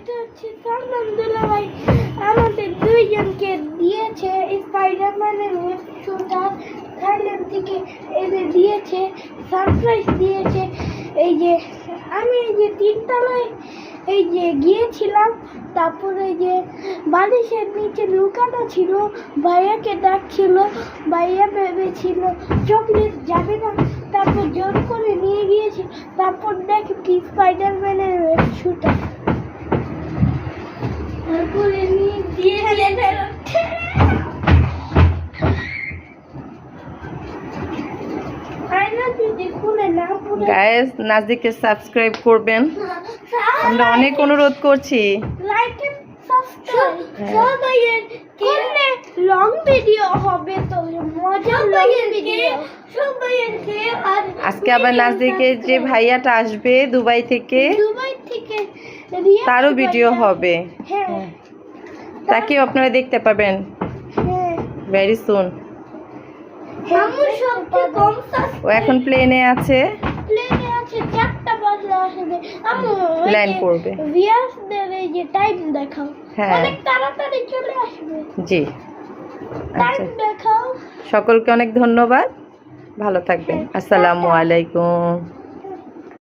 এটা হচ্ছে সালমান দুলাভাই আমাদের দুইজনকে দিয়েছে স্পাইডারম্যানের ওয়েবশুটটা থাইল্যান্ড থেকে এনে দিয়েছে, সারপ্রাইজ দিয়েছে। এই যে আমি এই যে তিনতলায় এই যে গিয়েছিলাম, তারপরে এই যে বালিশের নিচে লুকানো ছিল, ভাইয়াকে ডাকছিল, ভাইয়া ভেবেছিল চকলেট যাবে না, তারপর জোর করে নিয়ে গিয়েছে। তারপর দেখ কি স্পাইডারম্যানের ওয়েবশুটটা, তারপরে নিয়ে দিয়ে গাইস নাজদিকে সাবস্ক্রাইব করবেন, আমরা অনেক অনুরোধ করছি। লাইক এন্ড সাবস্ক্রাইব সবাইয়ের করলে লং ভিডিও হবে, তো মজার লং ভিডিও সবাইকে। আর আজকে আবার নাজদিকে যে ভাইয়াটা আসবে দুবাই থেকে তারও ভিডিও হবে, হ্যাঁ তাকেও আপনারা দেখতে পাবেন হ্যাঁ ভেরি সুন। আমার সবচেয়ে কম ও এখন প্লেনে আছে, প্লেনে আছে, 4টা বাজলে আসবে। আমি ল্যান্ড করবে। ভিউয়ার্সদের এই যে টাইম দেখাও, হ্যাঁ। অনেক তাড়াতাড়ি চলে আসবে। জি টাইম আচ্ছা, দেখাও। সকলকে অনেক ধন্যবাদ, ভালো থাকবেন, আসসালামু আলাইকুম।